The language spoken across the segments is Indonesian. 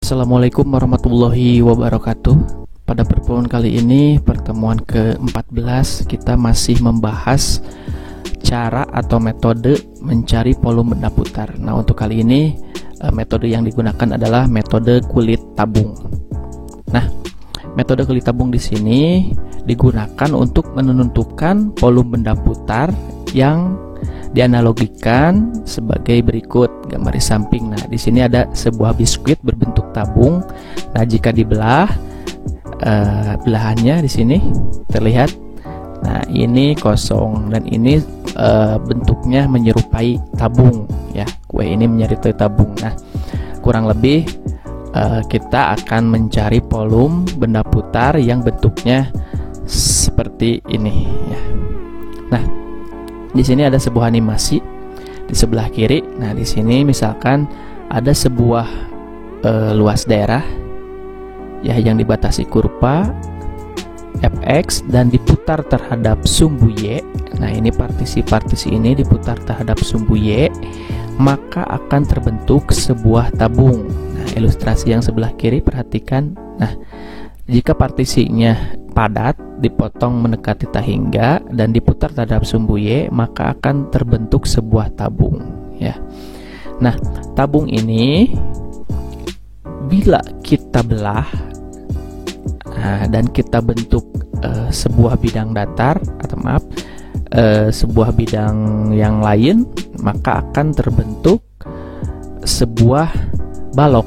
Assalamualaikum warahmatullahi wabarakatuh. Pada pertemuan kali ini, pertemuan ke-14, kita masih membahas cara atau metode mencari volume benda putar. Nah, untuk kali ini metode yang digunakan adalah metode kulit tabung. Nah, metode kulit tabung di sini digunakan untuk menentukan volume benda putar yang dianalogikan sebagai berikut gambar di samping. Nah, di sini ada sebuah biskuit berbentuk tabung. Nah, jika dibelah, belahannya di sini terlihat. Nah, ini kosong dan ini bentuknya menyerupai tabung, ya. Kue ini menyerupai tabung. Nah, kurang lebih kita akan mencari volume benda putar yang bentuknya seperti ini, ya. Nah, di sini ada sebuah animasi di sebelah kiri. Nah, di sini misalkan ada sebuah luas daerah, ya, yang dibatasi kurva fx dan diputar terhadap sumbu y. Nah, ini partisi-partisi ini diputar terhadap sumbu y, maka akan terbentuk sebuah tabung. Nah, ilustrasi yang sebelah kiri perhatikan. Nah, jika partisinya padat, dipotong mendekati tahingga dan diputar terhadap sumbu y, maka akan terbentuk sebuah tabung, ya. Nah, tabung ini bila kita belah dan kita bentuk sebuah bidang datar atau sebuah bidang yang lain, maka akan terbentuk sebuah balok.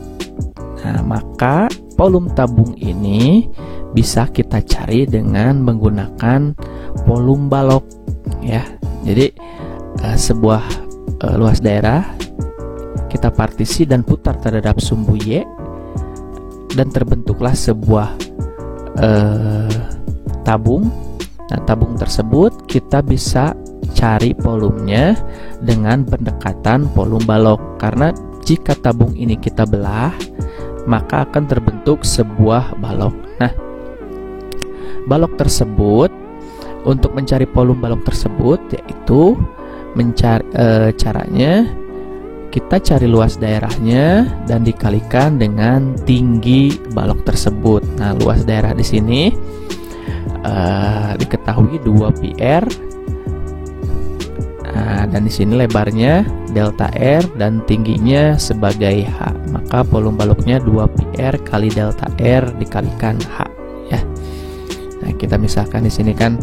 Nah, maka volume tabung ini bisa kita cari dengan menggunakan volume balok, ya. Jadi sebuah luas daerah kita partisi dan putar terhadap sumbu y dan terbentuklah sebuah tabung. Nah, tabung tersebut kita bisa cari volumenya dengan pendekatan volume balok, karena jika tabung ini kita belah, maka akan terbentuk sebuah balok. Nah, balok tersebut, untuk mencari volume balok tersebut, yaitu mencari caranya kita cari luas daerahnya dan dikalikan dengan tinggi balok tersebut. Nah, luas daerah di sini diketahui 2πr. Nah, dan di sini lebarnya delta R dan tingginya sebagai H. Maka volume baloknya 2πr kali delta R dikalikan H, ya. Nah, kita misalkan di sini kan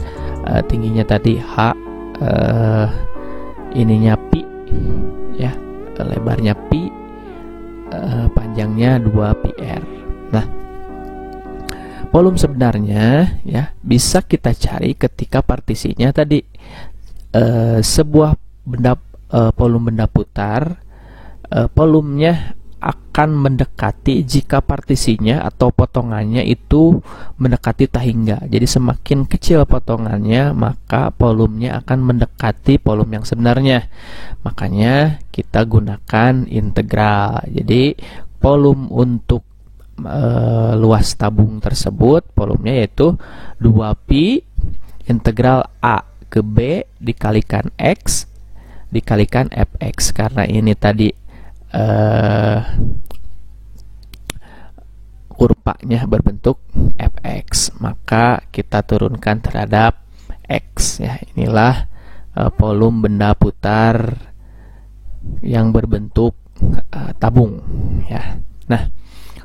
tingginya tadi H, ininya pi, ya, lebarnya pi, panjangnya 2πr. Nah, volume sebenarnya, ya, bisa kita cari ketika partisinya tadi sebuah benda volume benda putar, volumenya akan mendekati jika partisinya atau potongannya itu mendekati tahingga. Jadi semakin kecil potongannya, maka volumenya akan mendekati volume yang sebenarnya. Makanya kita gunakan integral. Jadi volume untuk luas tabung tersebut, volumenya yaitu 2pi integral A ke B dikalikan X dikalikan fx. Karena ini tadi kurvanya berbentuk fx, maka kita turunkan terhadap x, ya. Inilah volume benda putar yang berbentuk tabung, ya. Nah,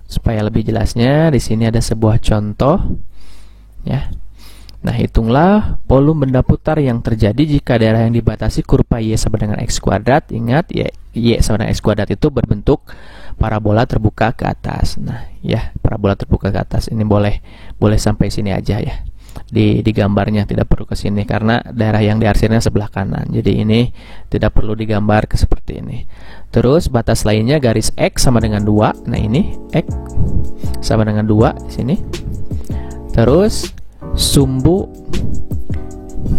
supaya lebih jelasnya, di sini ada sebuah contoh, ya. Nah, hitunglah volume benda putar yang terjadi jika daerah yang dibatasi kurva y sama dengan x kuadrat. Ingat, y sama dengan x kuadrat itu berbentuk parabola terbuka ke atas. Nah, ya, parabola terbuka ke atas ini boleh sampai sini aja, ya. Di gambarnya tidak perlu ke sini karena daerah yang diarsirnya sebelah kanan. Jadi ini tidak perlu digambar ke seperti ini. Terus batas lainnya garis x sama dengan 2. Nah, ini x sama dengan 2 di sini. Terus sumbu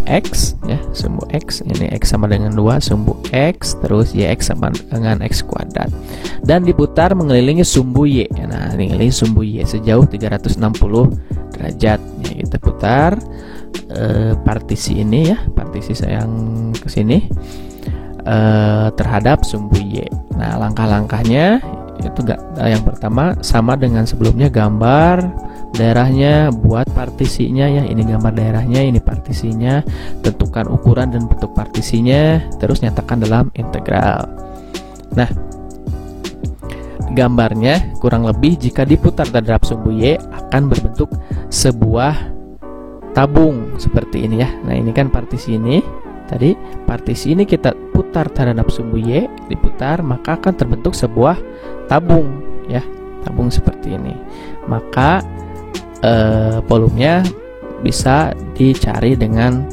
x, ya, sumbu x, ini x sama dengan 2, sumbu x, terus yx sama dengan x kuadrat, dan diputar mengelilingi sumbu y. Nah, mengelilingi sumbu y sejauh 360 derajat, ya. Kita putar partisi ini, ya, partisi yang ke sini terhadap sumbu y. Nah, langkah-langkahnya Itu yang pertama sama dengan sebelumnya, gambar daerahnya, buat partisinya ya. Ini gambar daerahnya, ini partisinya, tentukan ukuran dan bentuk partisinya, terus nyatakan dalam integral. Nah, gambarnya kurang lebih jika diputar terhadap sumbu Y akan berbentuk sebuah tabung seperti ini ya. Nah, ini kan partisi ini. Tadi partisi ini kita putar terhadap sumbu Y, diputar, maka akan terbentuk sebuah tabung ya, tabung seperti ini. Maka volumenya bisa dicari dengan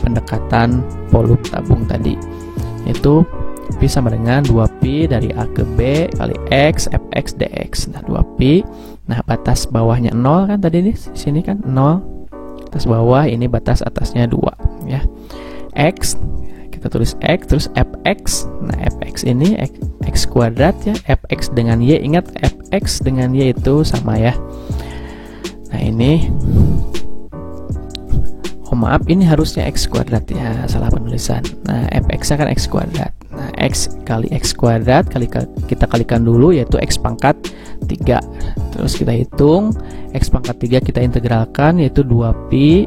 pendekatan volume tabung tadi, yaitu P sama dengan 2Pi dari A ke B kali X Fx dx. Nah, 2Pi. Nah, batas bawahnya 0 kan tadi, di sini kan 0, batas bawah, ini batas atasnya 2 ya. X, kita tulis X, terus Fx. Nah, Fx ini X kuadrat ya, Fx dengan Y, ingat Fx dengan Y itu sama ya. Nah, ini, oh maaf, ini harusnya X kuadrat ya, salah penulisan. Nah, Fx nya kan X kuadrat. Nah, X kali X kuadrat, kita kalikan dulu, yaitu X pangkat 3. Terus kita hitung, X pangkat 3 kita integralkan, yaitu 2Pi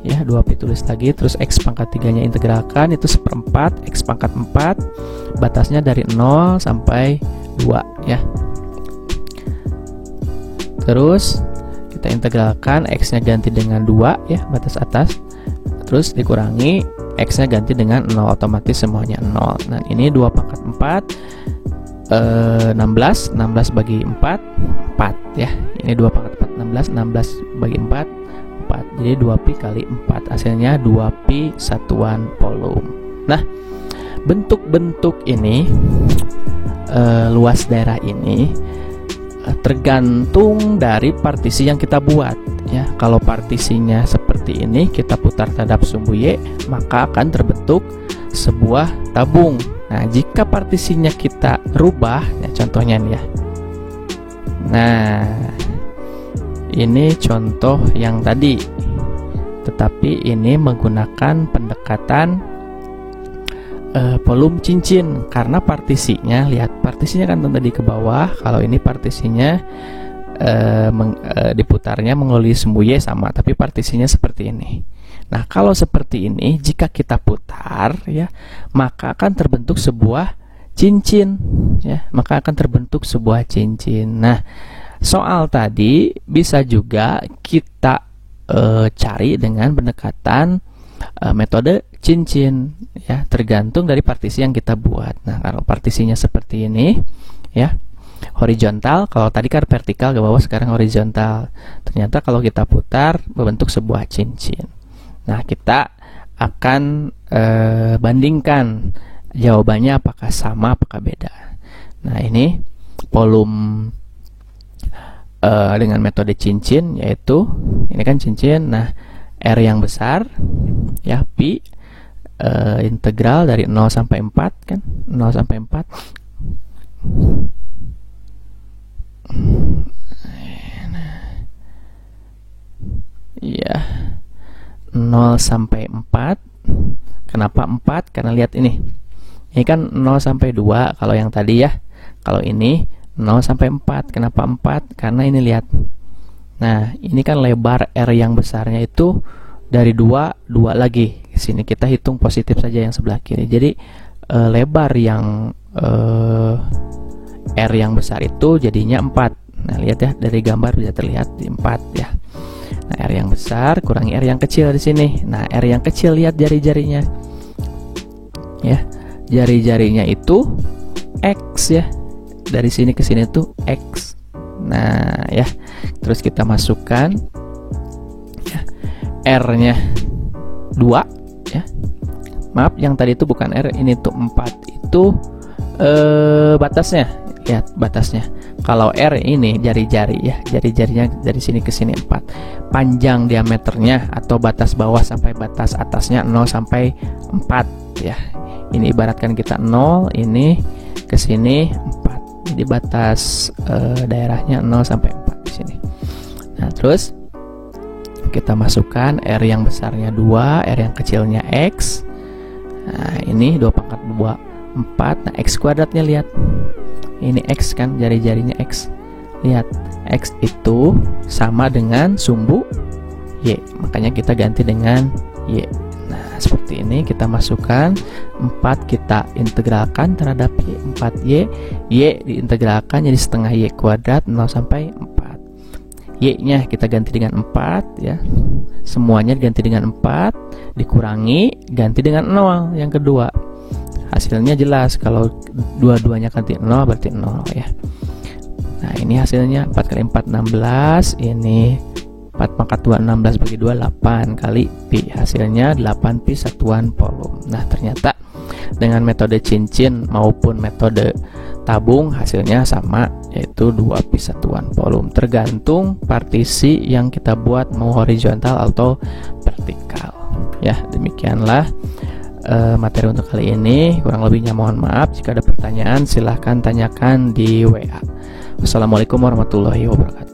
ya, 2Pi tulis lagi, terus X pangkat 3 nya integralkan, itu 1/4 X pangkat 4, batasnya dari 0 sampai 2 ya. Terus kita integralkan, X nya ganti dengan 2 ya, batas atas, terus dikurangi, X nya ganti dengan 0, otomatis semuanya 0. Nah, ini 2 pangkat 4 16 bagi 4 ya. Ini 2 pangkat 4 16 bagi 4 4. Jadi 2Pi kali 4, hasilnya 2Pi satuan volume. Nah, bentuk-bentuk ini, luas daerah ini tergantung dari partisi yang kita buat ya. Kalau partisinya seperti ini, kita putar terhadap sumbu Y, maka akan terbentuk sebuah tabung. Nah, jika partisinya kita rubah ya, contohnya nih ya. Nah, ini contoh yang tadi, tetapi ini menggunakan pendekatan volume cincin, karena partisinya, lihat partisinya kan tadi ke bawah. Kalau ini partisinya diputarnya melalui sumbu Y sama, tapi partisinya seperti ini. Nah, kalau seperti ini, jika kita putar ya, maka akan terbentuk sebuah cincin ya, maka akan terbentuk sebuah cincin. Nah, soal tadi bisa juga kita cari dengan pendekatan metode cincin ya, tergantung dari partisi yang kita buat. Nah, kalau partisinya seperti ini ya, horizontal, kalau tadi kan vertikal ke bawah, sekarang horizontal. Ternyata kalau kita putar membentuk sebuah cincin. Nah, kita akan bandingkan jawabannya apakah sama apakah beda. Nah, ini volume dengan metode cincin, yaitu ini kan cincin. Nah, R yang besar ya, Pi integral dari 0 sampai 4 kan, 0 sampai 4 ya, 0 sampai 4. Kenapa 4? Karena lihat ini kan 0 sampai 2 kalau yang tadi ya. Kalau ini 0 sampai 4. Kenapa 4? Karena ini lihat. Nah, ini kan lebar R yang besarnya itu dari 2 lagi. Di sini kita hitung positif saja yang sebelah kiri. Jadi lebar yang R yang besar itu jadinya 4. Nah, lihat ya, dari gambar bisa terlihat di 4 ya. Nah, R yang besar kurangi R yang kecil di sini. Nah, R yang kecil, lihat jari-jarinya. Ya, jari-jarinya itu X ya. Dari sini ke sini tuh X. Nah, ya. Terus kita masukkan ya, R-nya 2 ya. Maaf, yang tadi itu bukan R, ini tuh 4. Itu batasnya. Lihat batasnya. Kalau R ini jari-jari ya, jari-jarinya dari sini ke sini 4. Panjang diameternya atau batas bawah sampai batas atasnya 0 sampai 4 ya. Ini ibaratkan kita 0, ini ke sini 4. Jadi batas daerahnya 0 sampai 4 di sini. Nah, terus kita masukkan R yang besarnya 2, R yang kecilnya X. Nah, ini 2 pangkat 2 4. Nah, X kuadratnya lihat ini X kan, jari-jarinya X. Lihat, X itu sama dengan sumbu Y, makanya kita ganti dengan Y. Nah, seperti ini kita masukkan 4, kita integralkan terhadap Y, 4Y, Y diintegralkan jadi setengah Y kuadrat 0 sampai 4. Y nya kita ganti dengan 4 ya, semuanya diganti dengan 4, dikurangi, ganti dengan 0 yang kedua. Hasilnya jelas, kalau dua-duanya ganti 0 berarti 0 ya. Nah, ini hasilnya 4 kali 4 16, ini 4 pangkat 2 16 bagi 2 8 kali pi, hasilnya 8 pi satuan volum. Nah, ternyata dengan metode cincin maupun metode tabung hasilnya sama, yaitu 2 pi satuan volum, tergantung partisi yang kita buat mau horizontal atau vertikal. Ya, demikianlah materi untuk kali ini. Kurang lebihnya mohon maaf. Jika ada pertanyaan silahkan tanyakan di WA. Wassalamualaikum warahmatullahi wabarakatuh.